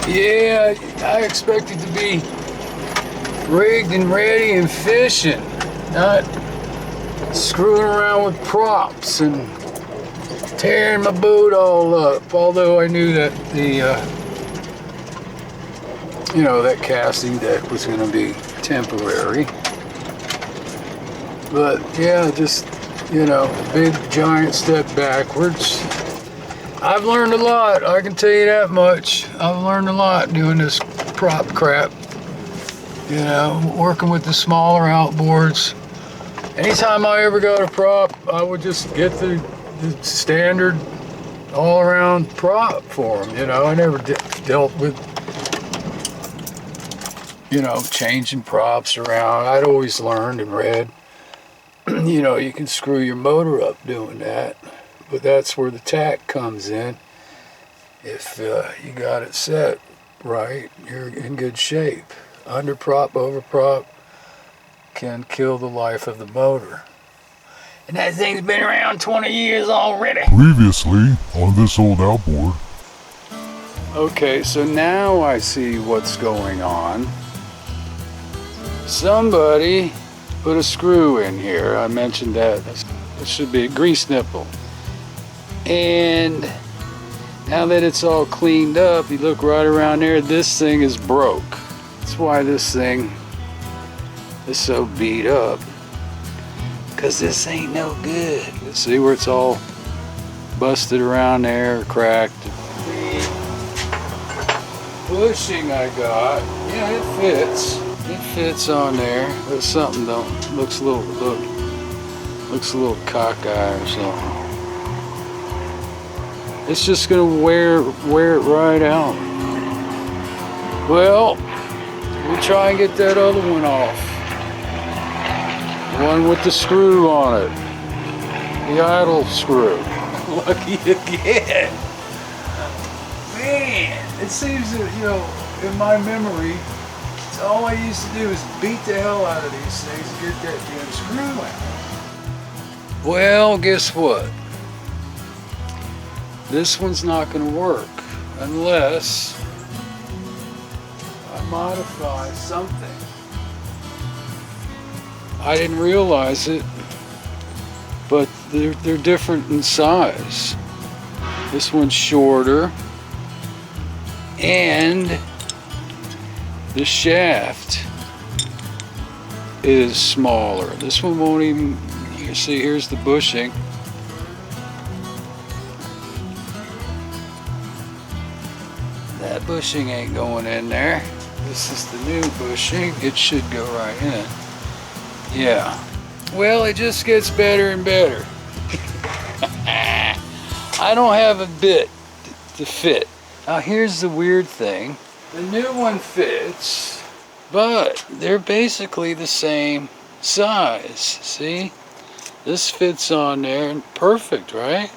Yeah, I expected to be rigged and ready and fishing, not screwing around with props and tearing my boat all up. Although I knew that the that casting deck was going to be temporary. But yeah, just big giant step backwards. I've learned a lot, I can tell you that much. I've learned a lot doing this prop crap. Working with the smaller outboards. Anytime I ever got a prop, I would just get the standard all-around prop for them. I never dealt with, changing props around. I'd always learned and read, you can screw your motor up doing that. But that's where the tack comes in. If you got it set right, you're in good shape. Under prop, over prop can kill the life of the motor. And that thing's been around 20 years already. Previously on this old outboard. Okay, so now I see what's going on. Somebody put a screw in here. I mentioned that. It should be a grease nipple. And now that it's all cleaned up, you look right around there, this thing is broke. That's why this thing is so beat up. Because this ain't no good. See where it's all busted around there, cracked. The bushing I got, yeah, it fits. It fits on there, but something looks a little cockeyed or something. It's just gonna wear it right out. Well, we'll try and get that other one off. The one with the screw on it. The idle screw. Lucky again. Man, it seems that, in my memory, all I used to do is beat the hell out of these things and get that damn screw out. Well, guess what? This one's not going to work unless I modify something. I didn't realize it, but they're different in size. This one's shorter, and the shaft is smaller. This one won't even, you see, here's the bushing. That bushing ain't going in there. This is the new bushing. It should go right in. Yeah. Well, it just gets better and better. I don't have a bit to fit. Now here's the weird thing. The new one fits, but they're basically the same size. See? This fits on there and perfect, right?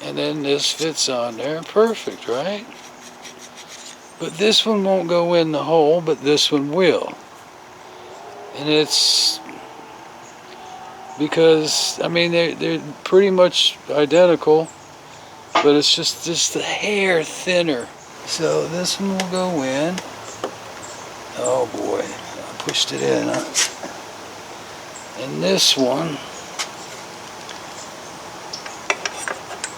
And then this fits on there, perfect, right? But this one won't go in the hole, but this one will. And it's because, I mean, they're pretty much identical, but it's just a hair thinner. So this one will go in. Oh boy, I pushed it in, huh? And this one,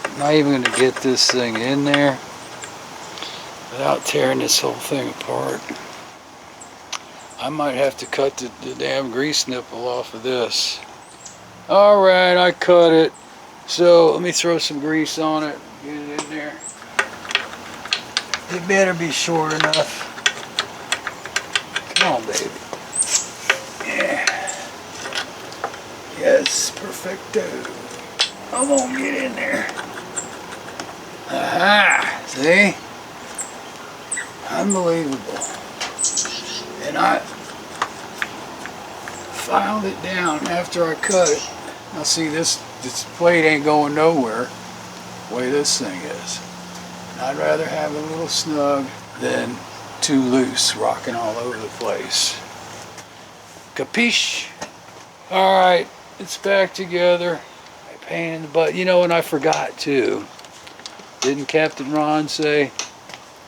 I'm not even going to get this thing in there without tearing this whole thing apart. I might have to cut the damn grease nipple off of this. Alright, I cut it. So let me throw some grease on it. Get it in there. It better be short enough. Come on, baby. Yeah. Yes, perfecto. I won't get in there. Aha! See? Unbelievable. And I filed it down after I cut it. Now see, this plate ain't going nowhere the way this thing is. And I'd rather have it a little snug than too loose, rocking all over the place. Capiche? Alright, it's back together. Pain in the butt. And I forgot too. Didn't Captain Ron say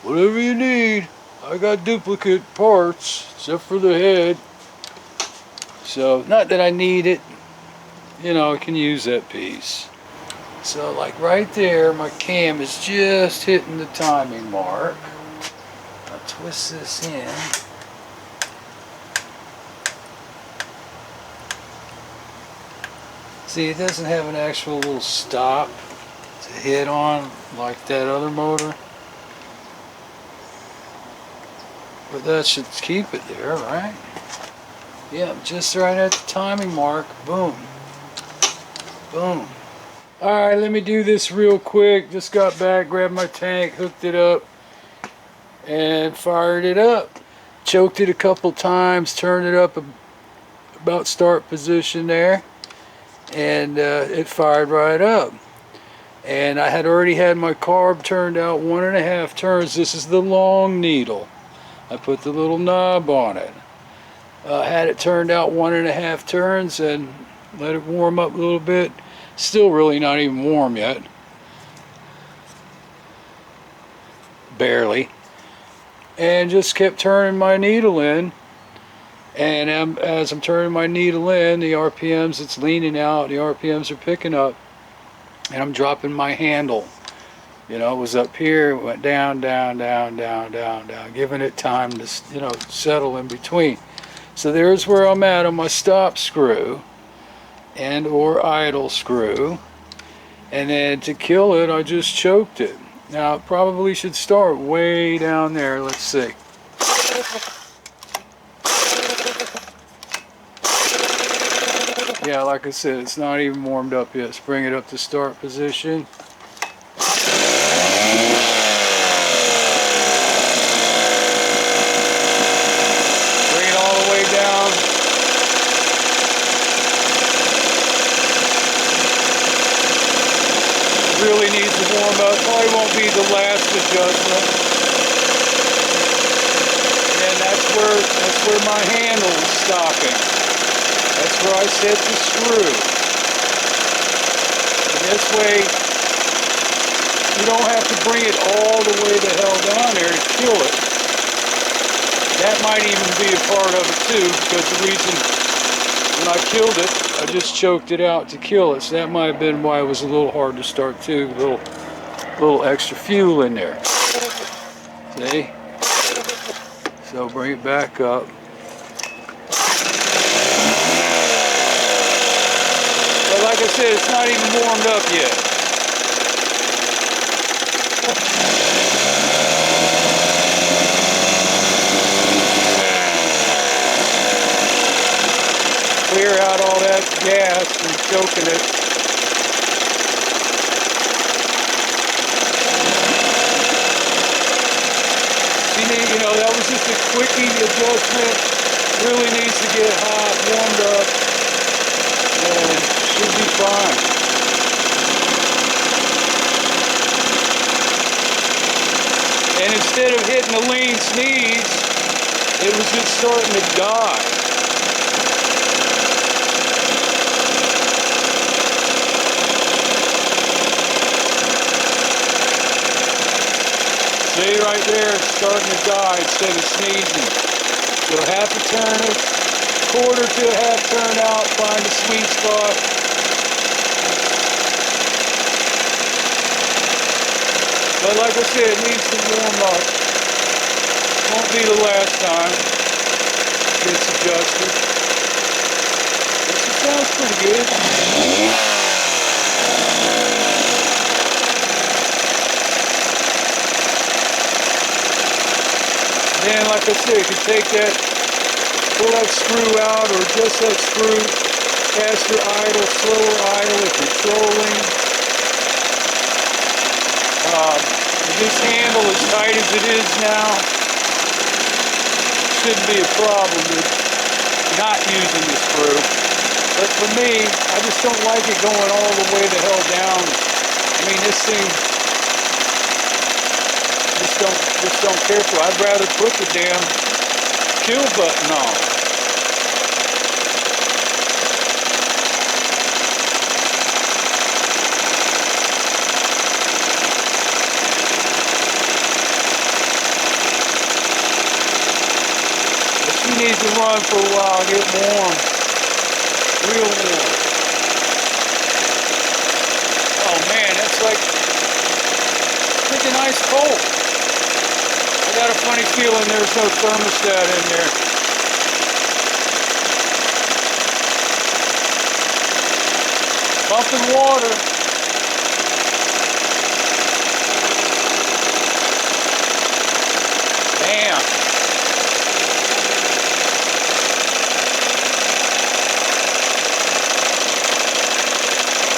whatever you need. I got duplicate parts, except for the head. So, not that I need it. You know, I can use that piece. So, like right there, my cam is just hitting the timing mark. I'll twist this in. See, it doesn't have an actual little stop to hit on like that other motor. But that should keep it there, right? Yeah, just right at the timing mark. Boom. Boom. Alright, let me do this real quick. Just got back, grabbed my tank, hooked it up, and fired it up. Choked it a couple times, turned it up about start position there, and it fired right up. And I had already had my carb turned out 1.5 turns. This is the long needle. I put the little knob on it. Had it turned out 1.5 turns and let it warm up a little bit. Still really not even warm yet. Barely. And just kept turning my needle in. And as I'm turning my needle in, the RPMs, it's leaning out, the RPMs are picking up. And I'm dropping my handle. You know, it was up here, it went down, down, down, down, down, down, giving it time to, you know, settle in between. So there's where I'm at on my stop screw and or idle screw. And then to kill it, I just choked it. Now, it probably should start way down there. Let's see. Yeah, like I said, it's not even warmed up yet. Let's bring it up to start position. Bring it all the way down. Really needs to warm up. Probably won't be the last adjustment. And that's where my handle is stopping. That's where I set the screw. And this way, you don't have to bring it all the way the hell down there to kill it. That might even be a part of it too, because the reason when I killed it, I just choked it out to kill it. So that might have been why it was a little hard to start too. A little extra fuel in there. See? So bring it back up. But like I said, it's not even warmed up yet. Clear out all that gas from choking it. You know, that was just a quickie adjustment. Really needs to get hot, warmed up, and should be fine. And instead of hitting a lean sneeze, it was just starting to die. See right there, it's starting to die instead of sneezing. So half a turn, quarter to a half turn out, find a sweet spot. But like I said, it needs to warm up. Won't be the last time it's adjusted. This sounds pretty good. Then, like I said, you can take that, pull that screw out, or just that screw, faster idle, slower idle if you're trolling. This handle, as tight as it is now, shouldn't be a problem with not using the screw. But for me, I just don't like it going all the way the hell down. I mean, this thing, just don't care for it. I'd rather put the damn kill button on. needs to run for a while and get warm. Real warm. Oh man, that's like freaking ice cold. I got a funny feeling there's no thermostat in there. Pumping water. Damn.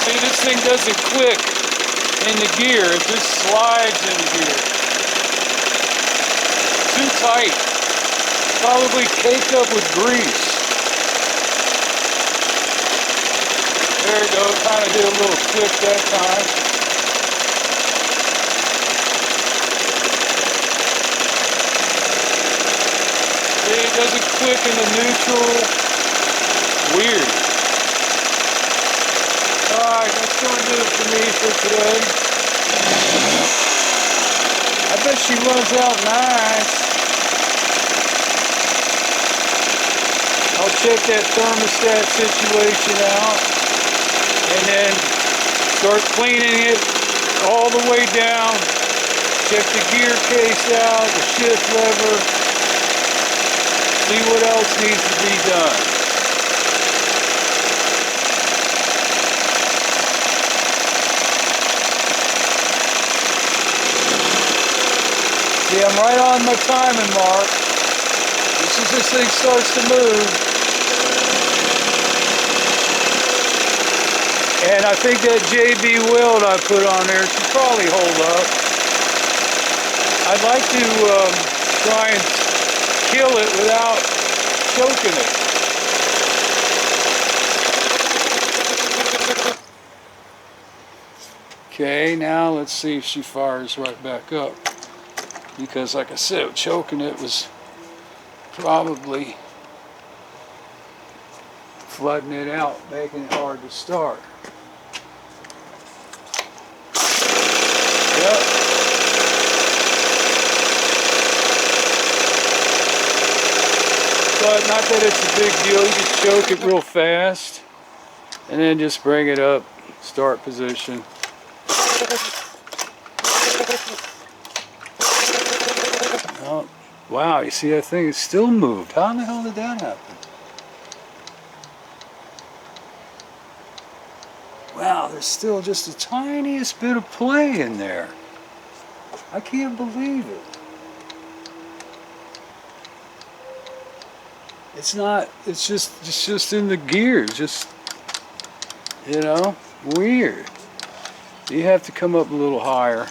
See, this thing doesn't click in the gear. It just slides in the gear. Too tight. Probably caked up with grease. There we go. Kind of did a little click that time. See, it doesn't click in the neutral. Weird. Alright, that's going to do it for me for today. I bet she runs out nice. I'll check that thermostat situation out and then start cleaning it all the way down. Check the gear case out, the shift lever. See what else needs to be done. See, I'm right on my timing mark. Just as this thing starts to move. And I think that JB weld I put on there should probably hold up. I'd like to try and kill it without choking it. Okay, now let's see if she fires right back up. Because like I said, choking it was probably flooding it out, making it hard to start. Yep. But not that it's a big deal. You can choke it real fast and then just bring it up, start position. Oh, wow, you see that thing? It's still moved. How in the hell did that happen? Wow, there's still just the tiniest bit of play in there. I can't believe it. It's not, it's just in the gears, just, you know, weird. You have to come up a little higher.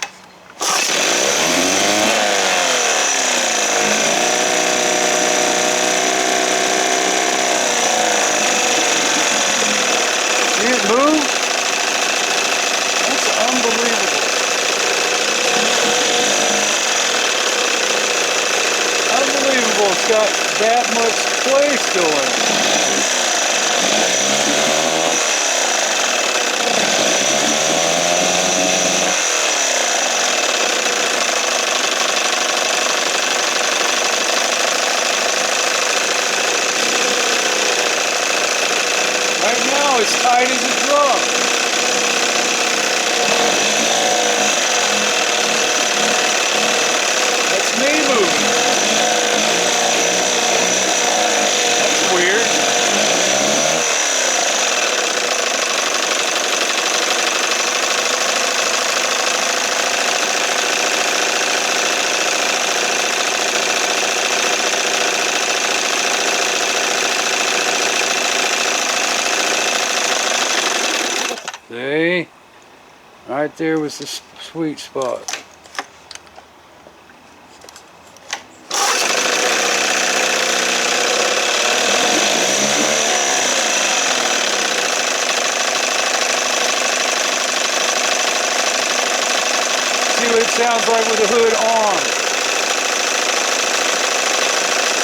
See it move? That's unbelievable. Unbelievable, it's got that much play still in it. Right now it's tight as a drum. That's me moving. That's weird. See? Right there was the sweet spot. See what it sounds like with the hood on.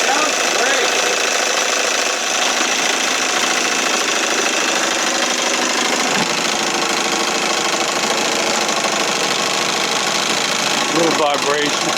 Sounds great. Little vibration.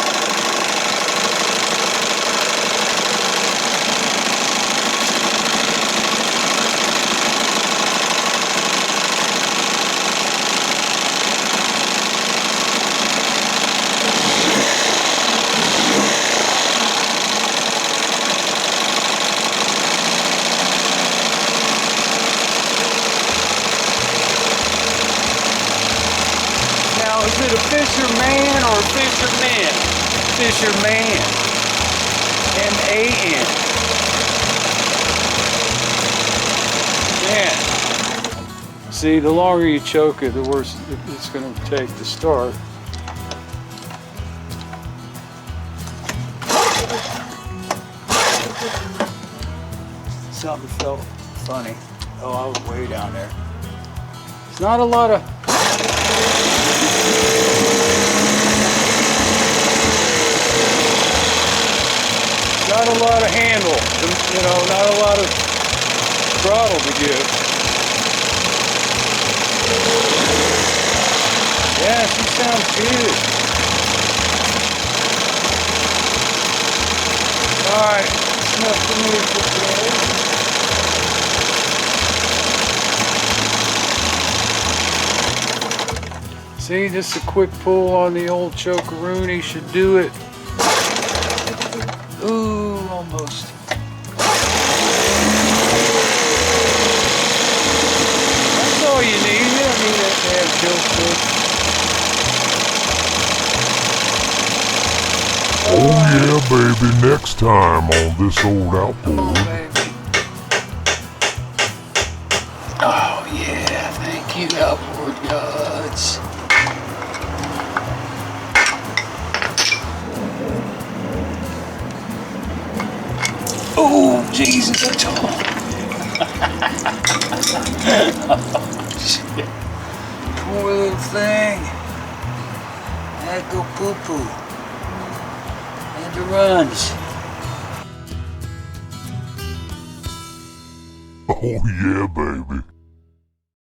Fisherman. M-A-N. Man. See, the longer you choke it, the worse it's going to take to start. Something felt funny. Oh, I was way down there. It's not a lot of... Not a lot of handle, you know, not a lot of throttle to give. Yeah, she sounds good. Alright, that's enough for me for today. See, just a quick pull on the old chokeroony should do it. Ooh, almost. That's all you need. You don't need that damn kill switch. Oh yeah, baby, next time on this old outboard. Come on, baby. Oh yeah, thank you, outboard gods. Oh, Jesus, I told him. Oh, shit. Poor little thing. Had to go poo-poo. Had to runs. Oh yeah, baby.